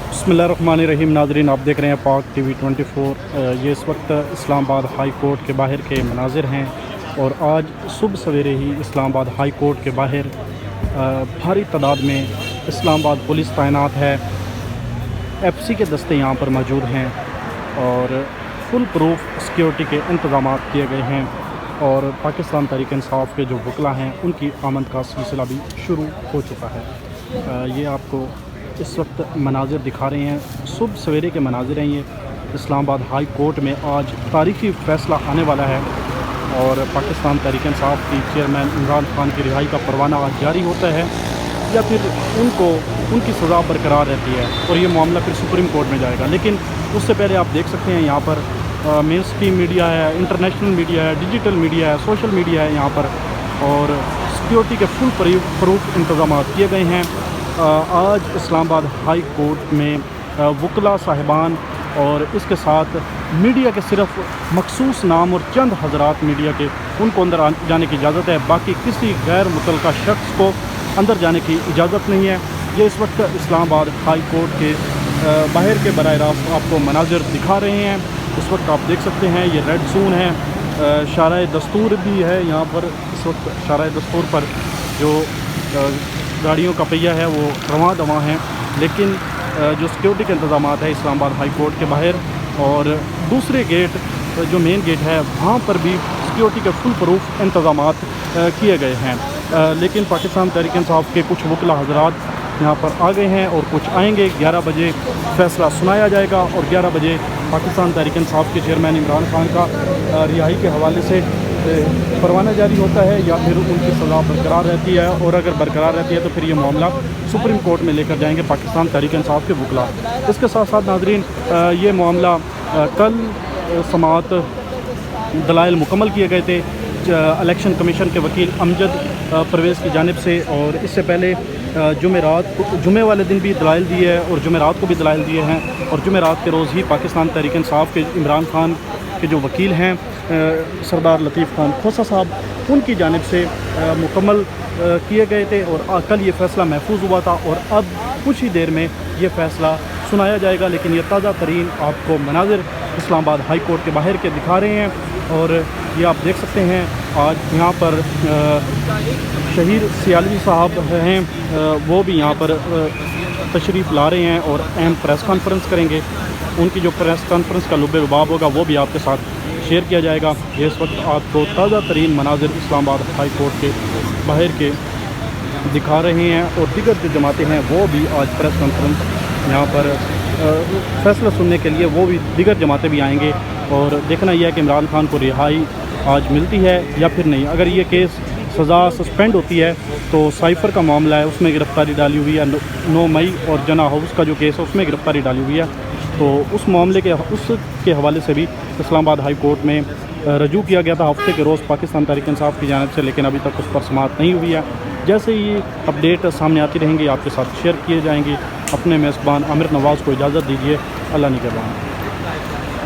बिस्मिल्लाहिर्रहमानिर्रहीम। नाज़रीन, आप देख रहे हैं पाक टीवी 24। ये इस वक्त इस्लामाबाद हाई कोर्ट के बाहर के मनाजिर हैं और आज सुबह सवेरे ही इस्लामाबाद हाई कोर्ट के बाहर भारी तादाद में इस्लामाबाद पुलिस तैनात है। एफसी के दस्ते यहाँ पर मौजूद हैं और फुल प्रूफ सिक्योरिटी के इंतज़ाम किए गए हैं और पाकिस्तान तहरीक इंसाफ के जो वकला हैं उनकी आमद का सिलसिला भी शुरू हो चुका है। ये आपको इस वक्त मनाजिर दिखा रहे हैं, सुबह सवेरे के मनाजिर हैं। ये इस्लामाबाद हाई कोर्ट में आज तारीखी फ़ैसला आने वाला है और पाकिस्तान तहरीक इंसाफ की चेयरमैन इमरान खान की रिहाई का परवाना आज जारी होता है या फिर उनकी सज़ा बरकरार रहती है और ये मामला फिर सुप्रीम कोर्ट में जाएगा। लेकिन उससे पहले आप देख सकते हैं यहाँ पर मेन स्ट्रीम मीडिया है, इंटरनेशनल मीडिया है, डिजिटल मीडिया है, सोशल मीडिया है यहाँ पर, और सिक्योरिटी के फुल प्रूफ इंतज़ाम किए गए हैं। आज इस्लामाबाद हाई कोर्ट में वकला साहिबान और इसके साथ मीडिया के सिर्फ मखसूस नाम और चंद हज़रात मीडिया के उनको अंदर जाने की इजाज़त है, बाकी किसी गैर मुतल्लका शख्स को अंदर जाने की इजाज़त नहीं है। ये इस वक्त इस्लामाबाद हाई कोर्ट के बाहर के बराह रास्त आपको मनाजिर दिखा रहे हैं। इस वक्त आप देख सकते हैं ये रेड जोन है, शाराए दस्तूर भी है यहाँ पर। इस वक्त शाराए दस्तूर पर जो गाड़ियों का पहिया है वो रवां दवां हैं, लेकिन जो सिक्योरिटी के इंतज़ाम है इस्लामाबाद हाई कोर्ट के बाहर और दूसरे गेट जो मेन गेट है वहाँ पर भी सिक्योरिटी के फुल प्रूफ इंतज़ाम किए गए हैं। लेकिन पाकिस्तान तहरीक इंसाफ के कुछ वकला हज़रात यहाँ पर आ गए हैं और कुछ आएंगे। 11 बजे फ़ैसला सुनाया जाएगा और 11 बजे पाकिस्तान तहरीक इंसाफ के चेयरमैन इमरान खान का रिहाई के हवाले से परवाना जारी होता है या फिर उनकी सज़ा बरकरार रहती है, और अगर बरकरार रहती है तो फिर ये मामला सुप्रीम कोर्ट में लेकर जाएंगे पाकिस्तान तहरीक इंसाफ के वकला। इसके साथ साथ नाज़रीन, ये मामला कल समाअत दलाइल मुकम्मल किए गए थे इलेक्शन कमीशन के वकील अमजद परवेज़ की जानिब से, और इससे पहले जुमे वाले दिन भी दलाइल दिए हैं और जुमेरात को भी दलाइल दिए हैं, और जुमेरात के रोज़ ही पाकिस्तान तहरीक इंसाफ के इमरान खान के जो वकील हैं सरदार लतीफ़ खान खोसा साहब, उनकी जानिब से मुकम्मल किए गए थे और कल ये फ़ैसला महफूज हुआ था और अब कुछ ही देर में ये फ़ैसला सुनाया जाएगा। लेकिन ये ताज़ा तरीन आपको मनाजिर इस्लामाबाद हाई कोर्ट के बाहर के दिखा रहे हैं और ये आप देख सकते हैं आज यहाँ पर शहीर सियालवी साहब हैं, वो भी यहाँ पर तशरीफ़ ला रहे हैं और अहम प्रेस कॉन्फ्रेंस करेंगे। उनकी जो प्रेस कॉन्फ्रेंस का लुब्बे लुबाब होगा वो भी आपके साथ शेयर किया जाएगा। ये इस वक्त आपको ताज़ा तरीन मनाजिर इस्लामाबाद हाई कोर्ट के बाहर के दिखा रहे हैं और दीगर जो जमातें हैं वो भी आज प्रेस कॉन्फ्रेंस यहाँ पर फ़ैसला सुनने के लिए वो भी दीगर जमातें भी आएंगे और देखना यह है कि इमरान खान को रिहाई आज मिलती है या फिर नहीं। अगर ये केस सज़ा सस्पेंड होती है तो साइफ़र का मामला है उसमें गिरफ़्तारी डाली हुई है, 9 मई और जना हाउस का जो केस है उसमें गिरफ़्तारी डाली हुई है, तो उस मामले के उसके हवाले से भी इस्लामाबाद हाई कोर्ट में रजू किया गया था हफ्ते के रोज़ पाकिस्तान तहरीक इंसाफ की जानिब से, लेकिन अभी तक उस पर समाअत नहीं हुई है। जैसे ही अपडेट सामने आती रहेंगी आपके साथ शेयर किए जाएंगी। अपने मेज़बान आमिर नवाज़ को इजाज़त दीजिए। अल्लाह निगहबान।